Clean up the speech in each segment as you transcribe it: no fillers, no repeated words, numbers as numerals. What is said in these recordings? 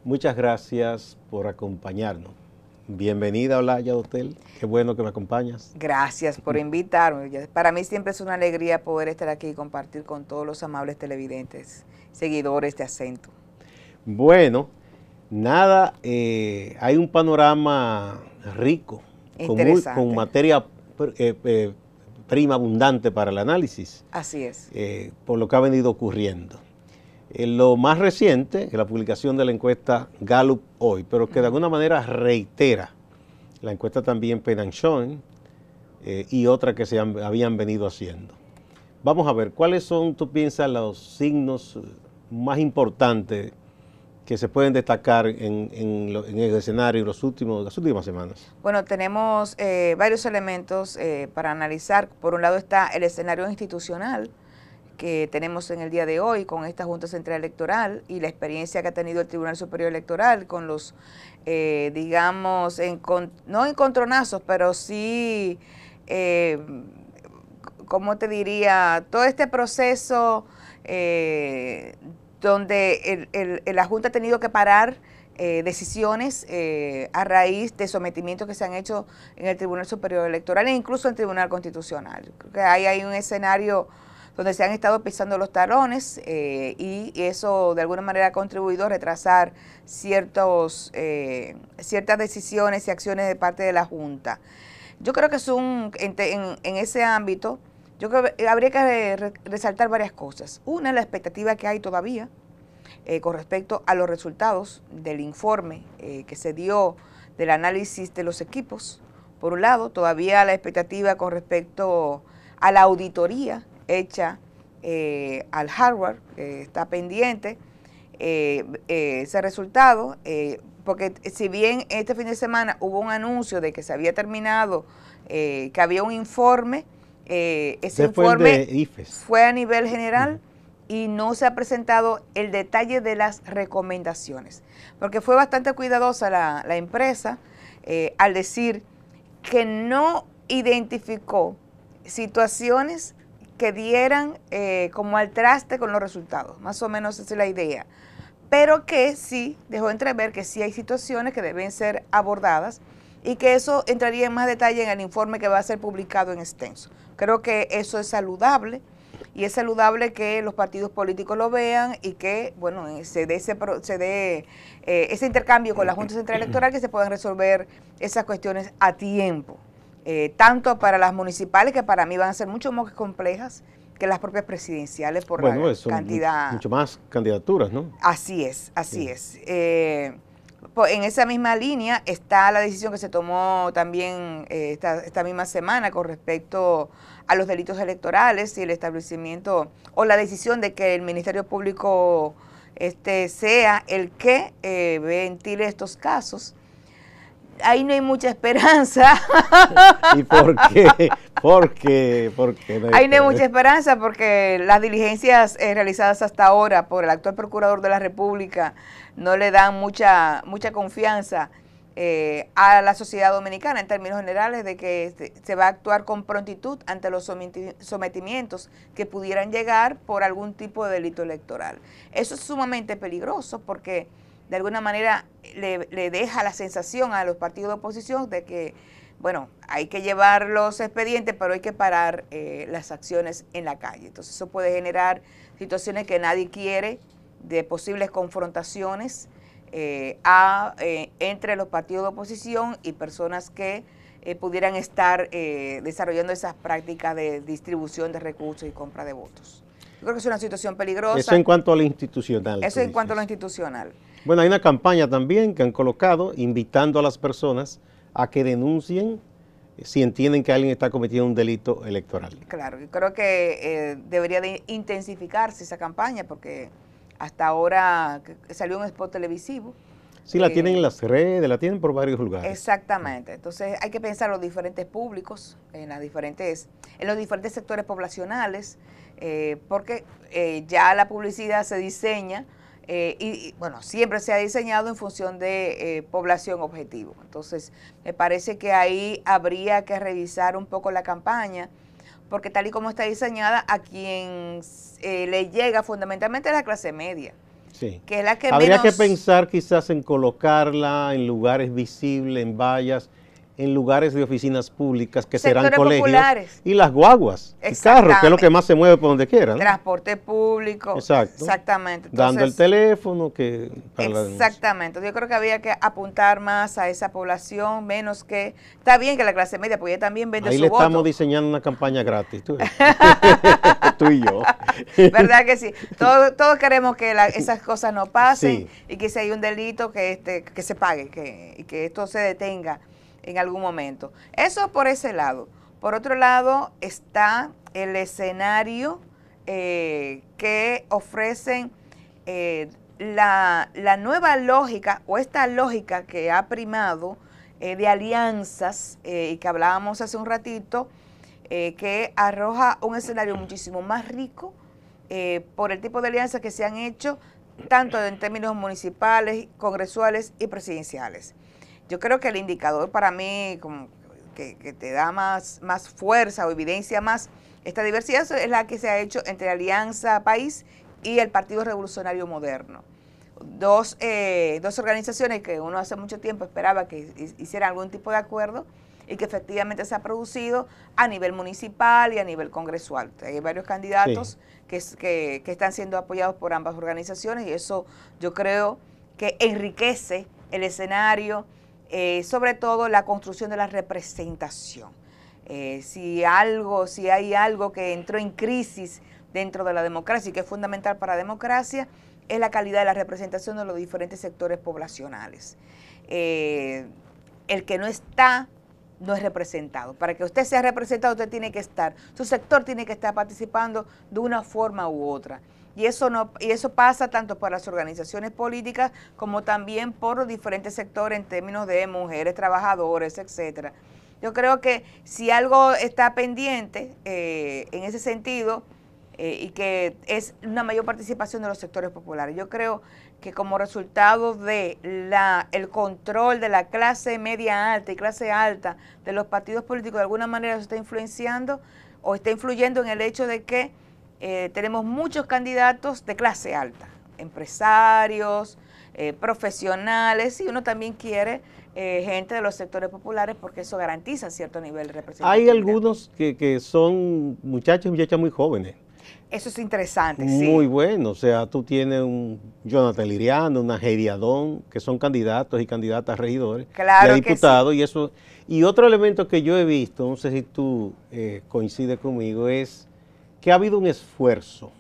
Muchas gracias por acompañarnos. Bienvenida a Olaya Hotel, qué bueno que me acompañas. Gracias por invitarme. Para mí siempre es una alegría poder estar aquí y compartir con todos los amables televidentes, seguidores de Acento. Bueno, nada, hay un panorama rico, con materia prima abundante para el análisis. Así es. Por lo que ha venido ocurriendo. Lo más reciente es la publicación de la encuesta Gallup hoy, pero que de alguna manera reitera la encuesta también Penn&Schoen y otra que se habían venido haciendo. Vamos a ver, ¿cuáles son, tú piensas, los signos más importantes que se pueden destacar en el escenario en las últimas semanas? Bueno, tenemos varios elementos para analizar. Por un lado está el escenario institucional que tenemos en el día de hoy con esta Junta Central Electoral y la experiencia que ha tenido el Tribunal Superior Electoral con los, digamos, no encontronazos, pero sí, ¿cómo te diría? Todo este proceso donde la Junta ha tenido que parar decisiones a raíz de sometimientos que se han hecho en el Tribunal Superior Electoral e incluso en el Tribunal Constitucional. Creo que hay un escenario donde se han estado pisando los talones y eso de alguna manera ha contribuido a retrasar ciertas decisiones y acciones de parte de la Junta. Yo creo que en ese ámbito, yo creo que habría que resaltar varias cosas. Una, la expectativa que hay todavía con respecto a los resultados del informe que se dio del análisis de los equipos. Por un lado, todavía la expectativa con respecto a la auditoría hecha al hardware, que está pendiente ese resultado, porque si bien este fin de semana hubo un anuncio de que se había terminado, que había un informe, ese informe fue a nivel general y no se ha presentado el detalle de las recomendaciones, porque fue bastante cuidadosa la empresa al decir que no identificó situaciones que dieran como al traste con los resultados, más o menos esa es la idea, pero que sí dejó entrever que sí hay situaciones que deben ser abordadas y que eso entraría en más detalle en el informe que va a ser publicado en extenso. Creo que eso es saludable y es saludable que los partidos políticos lo vean y que, bueno, se dé ese intercambio con la Junta Central Electoral, que se puedan resolver esas cuestiones a tiempo. Tanto para las municipales, que para mí van a ser mucho más complejas que las propias presidenciales por la cantidad. Mucho más candidaturas, ¿no? Así es, así es. En esa misma línea está la decisión que se tomó también esta misma semana con respecto a los delitos electorales y el establecimiento o la decisión de que el Ministerio Público sea el que ventile estos casos. Ahí no hay mucha esperanza. ¿Y por qué? ¿Por qué Ahí no hay mucha esperanza porque las diligencias realizadas hasta ahora por el actual Procurador de la República no le dan mucha confianza a la sociedad dominicana en términos generales de que se va a actuar con prontitud ante los sometimientos que pudieran llegar por algún tipo de delito electoral. Eso es sumamente peligroso porque de alguna manera le deja la sensación a los partidos de oposición de que, bueno, hay que llevar los expedientes, pero hay que parar las acciones en la calle. Entonces eso puede generar situaciones que nadie quiere, de posibles confrontaciones entre los partidos de oposición y personas que pudieran estar desarrollando esas prácticas de distribución de recursos y compra de votos. Yo creo que es una situación peligrosa. Eso en cuanto a lo institucional. Eso en cuanto a lo institucional. Bueno, hay una campaña también que han colocado invitando a las personas a que denuncien si entienden que alguien está cometiendo un delito electoral. Claro, yo creo que debería de intensificarse esa campaña porque hasta ahora salió un spot televisivo. Sí, la tienen en las redes, la tienen por varios lugares. Exactamente. Entonces hay que pensar en los diferentes públicos, en los diferentes sectores poblacionales, porque ya la publicidad se diseña y bueno, siempre se ha diseñado en función de población objetivo. Entonces me parece que ahí habría que revisar un poco la campaña, porque tal y como está diseñada, a quien le llega fundamentalmente a la clase media, Sí. que es la que Habría que menos... pensar quizás en colocarla en lugares visibles, en vallas, en lugares de oficinas públicas que serán Sectores colegios populares. y las guaguas, y carros, que es lo que más se mueve por donde quiera, ¿no? Transporte público. Exacto. Exactamente. Dando el Entonces, teléfono que para la denuncia. exactamente. Yo creo que había que apuntar más a esa población, menos que... Está bien que la clase media, pues ella también vende Ahí su le voto. estamos diseñando una campaña gratis, tú, tú y yo. ¿Verdad que sí? Todos queremos que esas cosas no pasen, Sí. y que si hay un delito que se pague, y que esto se detenga en algún momento. Eso por ese lado. Por otro lado está el escenario que ofrecen la nueva lógica, o esta lógica que ha primado de alianzas, y que hablábamos hace un ratito, que arroja un escenario muchísimo más rico por el tipo de alianzas que se han hecho, tanto en términos municipales, congresuales y presidenciales. Yo creo que el indicador para mí como que te da más fuerza o evidencia más esta diversidad es la que se ha hecho entre Alianza País y el Partido Revolucionario Moderno. Dos organizaciones que uno hace mucho tiempo esperaba que hicieran algún tipo de acuerdo, y que efectivamente se ha producido a nivel municipal y a nivel congresual. Hay varios candidatos que están siendo apoyados por ambas organizaciones, y eso yo creo que enriquece el escenario, sobre todo la construcción de la representación. Si hay algo que entró en crisis dentro de la democracia y que es fundamental para la democracia, es la calidad de la representación de los diferentes sectores poblacionales. El que no está, no es representado. Para que usted sea representado, usted tiene que estar, su sector tiene que estar participando de una forma u otra. Y eso pasa tanto por las organizaciones políticas como también por los diferentes sectores en términos de mujeres, trabajadores, etcétera. Yo creo que si algo está pendiente en ese sentido, y que es una mayor participación de los sectores populares. Yo creo que como resultado de el control de la clase media alta y clase alta de los partidos políticos, de alguna manera se está influenciando o está influyendo en el hecho de que tenemos muchos candidatos de clase alta, empresarios, profesionales, y uno también quiere gente de los sectores populares, porque eso garantiza cierto nivel de representatividad. Hay algunos que son muchachos y muchachas muy jóvenes. Eso es interesante, muy bueno, o sea, tú tienes un Jonathan Liriano, una Heidi Adón, que son candidatos y candidatas a regidores, claro, y a diputados, sí. y eso. Y otro elemento que yo he visto, no sé si tú coincides conmigo, es que ha habido un esfuerzo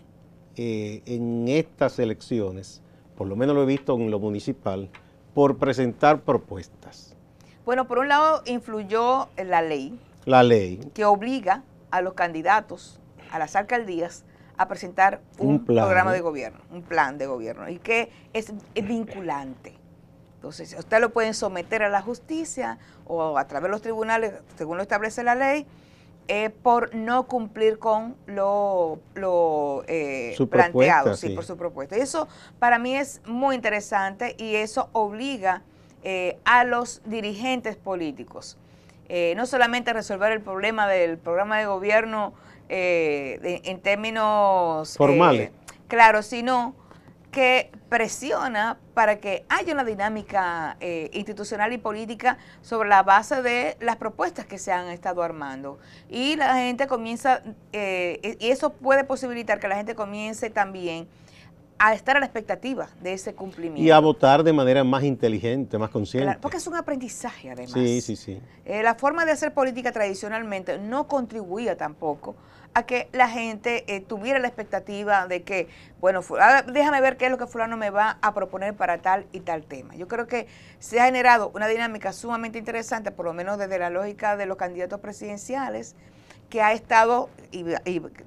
en estas elecciones, por lo menos lo he visto en lo municipal, por presentar propuestas. Bueno, por un lado influyó la ley. La ley. Que obliga a los candidatos a las alcaldías a presentar un programa de gobierno, un plan de gobierno, y que es vinculante. Entonces, usted lo pueden someter a la justicia o a través de los tribunales, según lo establece la ley, por no cumplir con lo planteado, sí, por su propuesta. Y eso para mí es muy interesante, y eso obliga a los dirigentes políticos no solamente a resolver el problema del programa de gobierno en términos formales, claro, sino que presiona para que haya una dinámica institucional y política sobre la base de las propuestas que se han estado armando. Y la gente comienza, y eso puede posibilitar que la gente comience también a estar a la expectativa de ese cumplimiento. Y a votar de manera más inteligente, más consciente. Claro, porque es un aprendizaje además. Sí, sí, sí. La forma de hacer política tradicionalmente no contribuía tampoco a que la gente tuviera la expectativa de que, bueno, déjame ver qué es lo que fulano me va a proponer para tal y tal tema. Yo creo que se ha generado una dinámica sumamente interesante, por lo menos desde la lógica de los candidatos presidenciales, que ha estado, y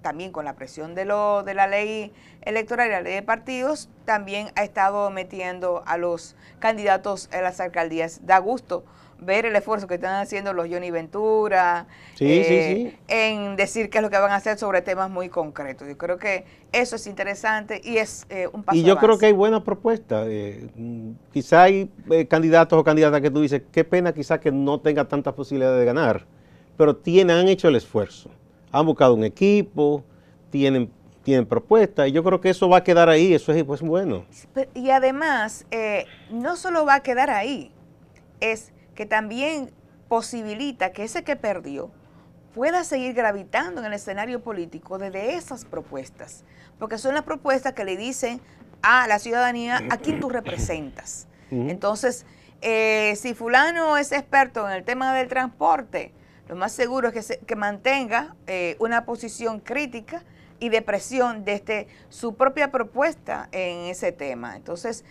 también con la presión de la ley electoral y la ley de partidos, también ha estado metiendo a los candidatos a las alcaldías. Da gusto ver el esfuerzo que están haciendo los Johnny Ventura, en decir qué es lo que van a hacer sobre temas muy concretos. Yo creo que eso es interesante y es un paso Y yo avance. creo que hay buenas propuestas. Quizá hay candidatos o candidatas que tú dices, qué pena quizá que no tenga tantas posibilidades de ganar, pero han hecho el esfuerzo. Han buscado un equipo, tienen propuestas, y yo creo que eso va a quedar ahí, eso es pues, bueno. Y además, no solo va a quedar ahí, es que también posibilita que ese que perdió pueda seguir gravitando en el escenario político desde esas propuestas, porque son las propuestas que le dicen a la ciudadanía a quién tú representas. Entonces, si fulano es experto en el tema del transporte, lo más seguro es que mantenga una posición crítica y de presión desde su propia propuesta en ese tema. Entonces,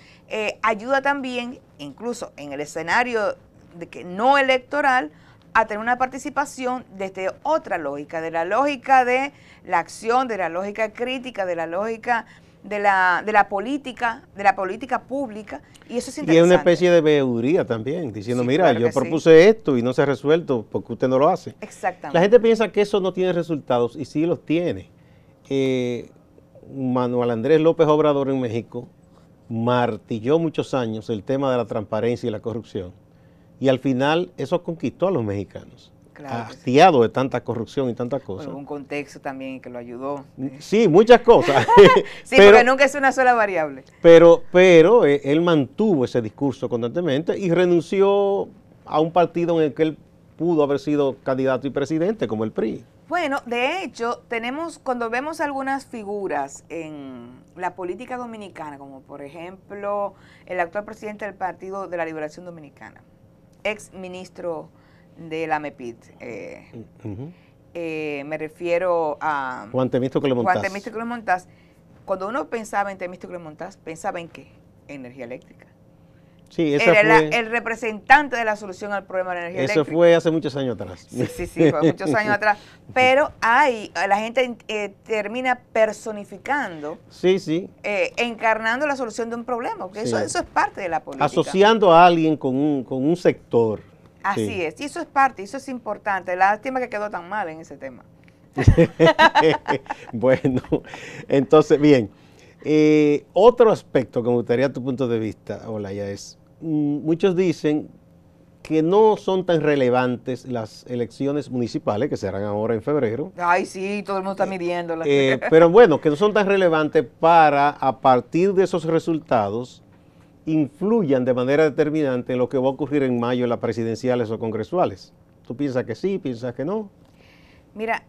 ayuda también, incluso en el escenario de que no electoral, a tener una participación desde otra lógica, de la lógica de la acción, de la lógica crítica, de la lógica de la política pública, y eso es interesante. Y es una especie de veeduría también, diciendo, sí, mira, claro, yo propuse sí, esto y no se ha resuelto porque usted no lo hace. Exactamente. La gente piensa que eso no tiene resultados, y sí los tiene. Manuel Andrés López Obrador en México martilló muchos años el tema de la transparencia y la corrupción, y al final eso conquistó a los mexicanos, claro, hastiado de tanta corrupción y tantas cosas. Bueno, un contexto también que lo ayudó. Sí, muchas cosas. Sí, pero, porque nunca es una sola variable. Pero él mantuvo ese discurso constantemente y renunció a un partido en el que él pudo haber sido candidato y presidente, como el PRI. Bueno, de hecho, cuando vemos algunas figuras en la política dominicana, como por ejemplo el actual presidente del Partido de la Liberación Dominicana, ex ministro de la MEPID, me refiero a Juan Temístocles Montaz. Juan Temístocles Montaz. Cuando uno pensaba en Temístocles Montaz, ¿pensaba en qué? Energía eléctrica. Sí, esa era fue el representante de la solución al problema de la energía eléctrica. Eso fue hace muchos años atrás. Sí, fue muchos años atrás. Pero la gente termina personificando, sí, encarnando la solución de un problema, porque sí, eso es parte de la política. Asociando a alguien con un sector. Así sí, es, y eso es parte, eso es importante. Lástima que quedó tan mal en ese tema. Bueno, entonces, bien. Otro aspecto que me gustaría tu punto de vista, Olaya, es, muchos dicen que no son tan relevantes las elecciones municipales, que serán ahora en febrero. Ay, sí, todo el mundo está midiéndolas. Pero bueno, que no son tan relevantes para, a partir de esos resultados, influyan de manera determinante en lo que va a ocurrir en mayo en las presidenciales o congresuales. ¿Tú piensas que sí, piensas que no? Mira,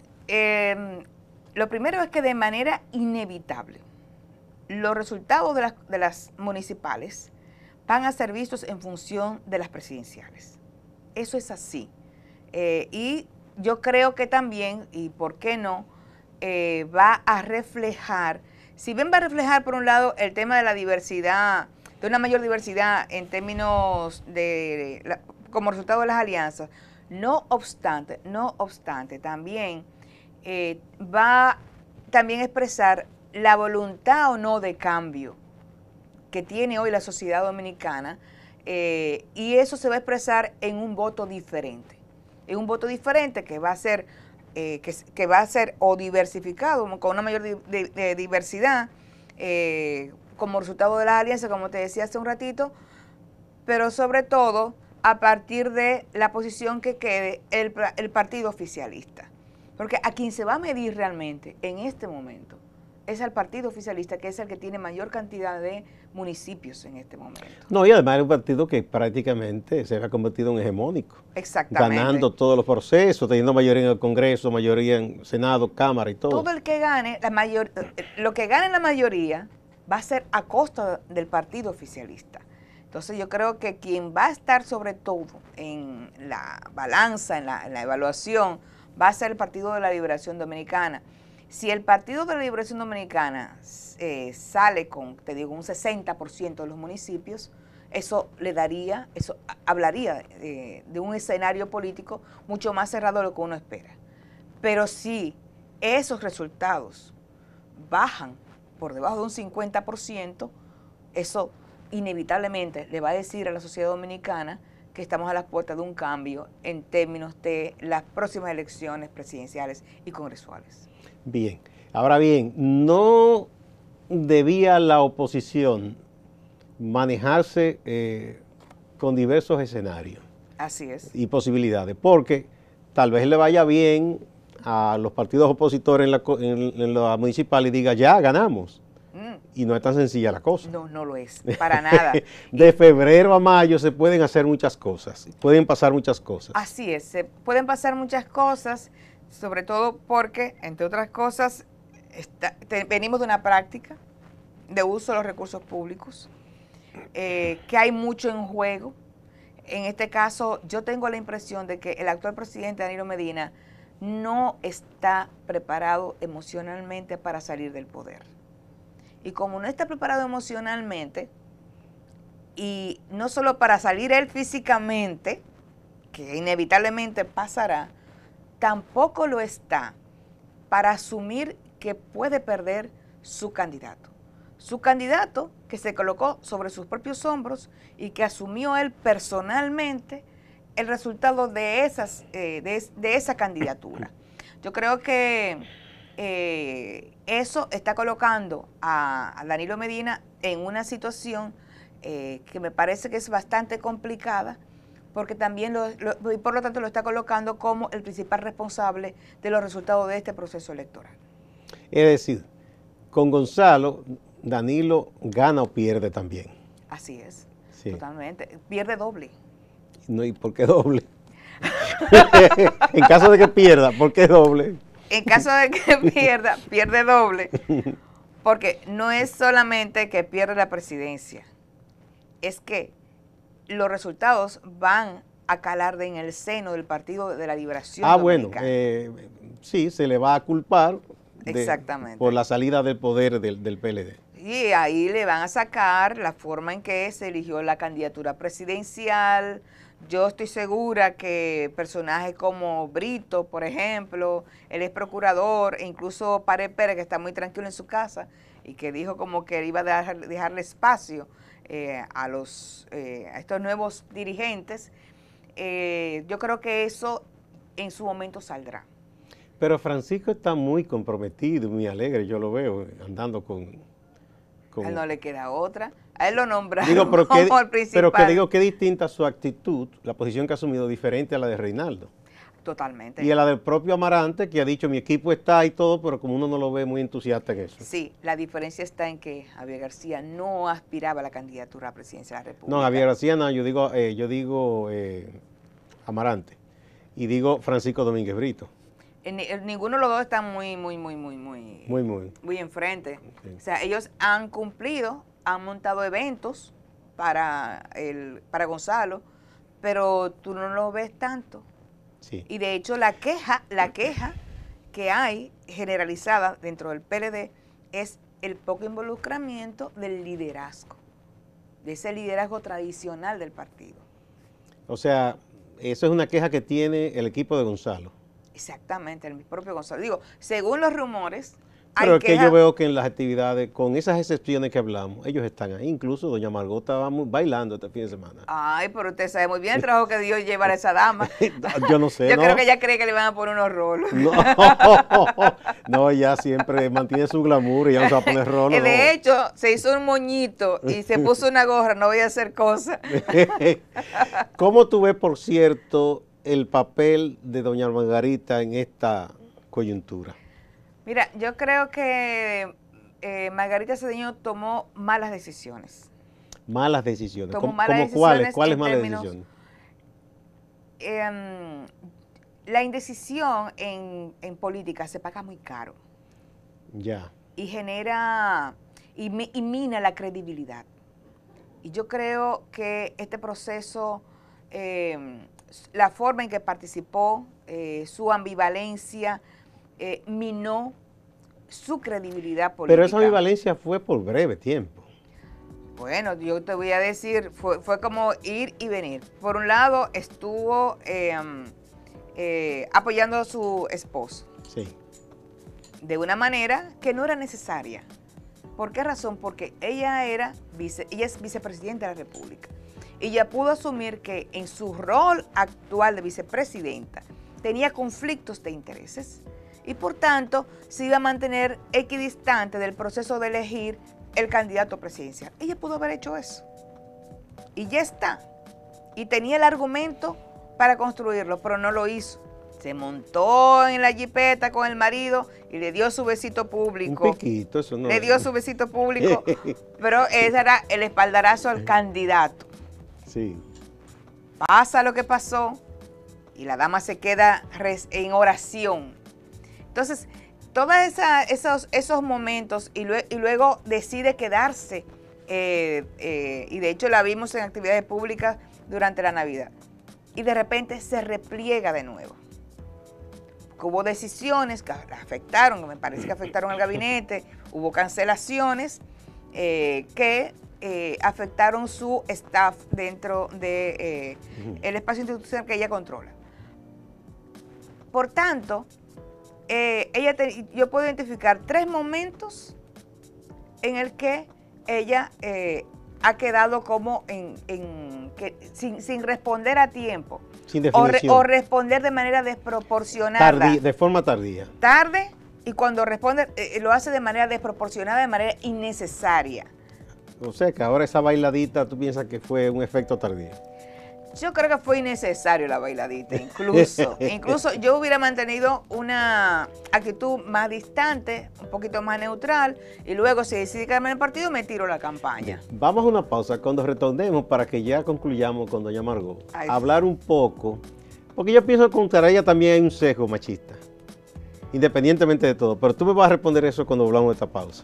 lo primero es que de manera inevitable, los resultados de las municipales van a ser vistos en función de las presidenciales. Eso es así. Y yo creo que también, y por qué no, va a reflejar, si bien va a reflejar por un lado el tema de la diversidad, de una mayor diversidad en términos como resultado de las alianzas, no obstante, también va también a expresar la voluntad o no de cambio que tiene hoy la sociedad dominicana, y eso se va a expresar en un voto diferente. En un voto diferente que va a ser o diversificado, con una mayor diversidad, como resultado de las alianzas, como te decía hace un ratito, pero sobre todo a partir de la posición que quede el partido oficialista. Porque a quien se va a medir realmente en este momento es al partido oficialista, que es el que tiene mayor cantidad de municipios en este momento. No, y además es un partido que prácticamente se ha convertido en hegemónico. Exactamente. Ganando todos los procesos, teniendo mayoría en el Congreso, mayoría en Senado, Cámara y todo. Todo el que gane, lo que gane la mayoría va a ser a costa del partido oficialista. Entonces yo creo que quien va a estar sobre todo en la balanza, en la evaluación, va a ser el Partido de la Liberación Dominicana. Si el Partido de la Liberación Dominicana sale con, te digo, un 60% de los municipios, eso hablaría de un escenario político mucho más cerrado de lo que uno espera. Pero si esos resultados bajan por debajo de un 50%, eso inevitablemente le va a decir a la sociedad dominicana que estamos a las puertas de un cambio en términos de las próximas elecciones presidenciales y congresuales. Bien, ahora bien, no debía la oposición manejarse con diversos escenarios. Así es. Y posibilidades, porque tal vez le vaya bien a los partidos opositores en la municipal y diga, ya ganamos. Y no es tan sencilla la cosa. No, no lo es, para nada. De febrero a mayo se pueden hacer muchas cosas, pueden pasar muchas cosas. Así es, se pueden pasar muchas cosas, sobre todo porque, entre otras cosas, venimos de una práctica de uso de los recursos públicos, que hay mucho en juego. En este caso, yo tengo la impresión de que el actual presidente Danilo Medina no está preparado emocionalmente para salir del poder. Y como no está preparado emocionalmente, y no solo para salir él físicamente, que inevitablemente pasará, tampoco lo está para asumir que puede perder su candidato. Su candidato que se colocó sobre sus propios hombros y que asumió él personalmente el resultado de esa candidatura. Yo creo que eso está colocando a Danilo Medina en una situación que me parece que es bastante complicada, porque también y por lo tanto lo está colocando como el principal responsable de los resultados de este proceso electoral. Es decir, con Gonzalo, Danilo gana o pierde también. Así es, sí. Totalmente. Pierde doble. No, ¿y por qué doble? En caso de que pierda, ¿por qué doble? En caso de que pierda, pierde doble, porque no es solamente que pierde la presidencia, es que los resultados van a calar en el seno del Partido de la Liberación Dominicana. Bueno, sí, se le va a culpar exactamente por la salida del poder del PLD. Y ahí le van a sacar la forma en que se eligió la candidatura presidencial. Yo estoy segura que personajes como Brito, por ejemplo, el ex procurador, e incluso Pared Pérez, que está muy tranquilo en su casa y que dijo como que iba a dejarle espacio a estos nuevos dirigentes, yo creo que eso en su momento saldrá. Pero Francisco está muy comprometido, muy alegre, yo lo veo andando con... A él no le queda otra. A él lo nombraron como el principal. Pero que digo que distinta su actitud, la posición que ha asumido, diferente a la de Reinaldo. Totalmente. Y a la del propio Amarante, que ha dicho, mi equipo está y todo, pero como uno no lo ve muy entusiasta en eso. Sí, la diferencia está en que Javier García no aspiraba a la candidatura a la presidencia de la República. No, Javier García no, yo digo Amarante. Y digo Francisco Domínguez Brito. Ninguno de los dos están muy enfrente. Okay. O sea, ellos han cumplido, han montado eventos para Gonzalo, pero tú no lo ves tanto. Sí. Y de hecho la queja que hay generalizada dentro del PLD es el poco involucramiento del liderazgo, de ese liderazgo tradicional del partido. O sea, eso es una queja que tiene el equipo de Gonzalo. Exactamente, el propio Gonzalo. Digo, según los rumores... Pero es que yo veo que en las actividades, con esas excepciones que hablamos, ellos están ahí. Incluso doña Margot estaba bailando este fin de semana. Ay, pero usted sabe muy bien el trabajo que dio llevar a esa dama. Yo no sé. Yo creo que ella cree que le van a poner unos rolos. No, ella siempre mantiene su glamour y ya no se va a poner rolos. De hecho, se hizo un moñito y se puso una gorra, no voy a hacer cosas. ¿Cómo tú ves, por cierto, el papel de doña Margarita en esta coyuntura? Mira, yo creo que Margarita Cedeño tomó malas decisiones. Malas decisiones. ¿Cómo cuáles? ¿Cuáles malas decisiones? La indecisión en política se paga muy caro. Ya. Y genera, y mina la credibilidad. Y yo creo que este proceso, la forma en que participó, su ambivalencia, minó su credibilidad política. Pero esa ambivalencia fue por breve tiempo. Bueno, yo te voy a decir, fue como ir y venir. Por un lado, estuvo apoyando a su esposo. Sí. De una manera que no era necesaria. ¿Por qué razón? Porque ella es vicepresidenta de la República. Y ella pudo asumir que en su rol actual de vicepresidenta tenía conflictos de intereses y por tanto se iba a mantener equidistante del proceso de elegir el candidato presidencial. Ella pudo haber hecho eso. Y ya está. Y tenía el argumento para construirlo, pero no lo hizo. Se montó en la jipeta con el marido y le dio su besito público. Un piquito, eso no. Le dio su besito público, pero ese era el espaldarazo al candidato. Sí. Pasa lo que pasó y la dama se queda en oración. Entonces, todos esos momentos y luego decide quedarse, y de hecho la vimos en actividades públicas durante la Navidad, y de repente se repliega de nuevo. Hubo decisiones que afectaron, me parece que afectaron al gabinete, hubo cancelaciones que afectaron su staff dentro de el espacio institucional que ella controla. Por tanto, yo puedo identificar 3 momentos en el que ella ha quedado como sin responder a tiempo. Sin definición. O responder de manera desproporcionada. De forma tardía. Tarde, y cuando responde lo hace de manera desproporcionada, de manera innecesaria. O sea que ahora esa bailadita, ¿tú piensas que fue un efecto tardío? Yo creo que fue innecesario la bailadita, incluso yo hubiera mantenido una actitud más distante, un poquito más neutral, y luego si decide quedarme en el partido, me tiro la campaña. Vamos a una pausa. Cuando retornemos, para que ya concluyamos con doña Margot, hablar un poco, porque yo pienso que contra ella también hay un sesgo machista, independientemente de todo, pero tú me vas a responder eso cuando hablamos de esta pausa.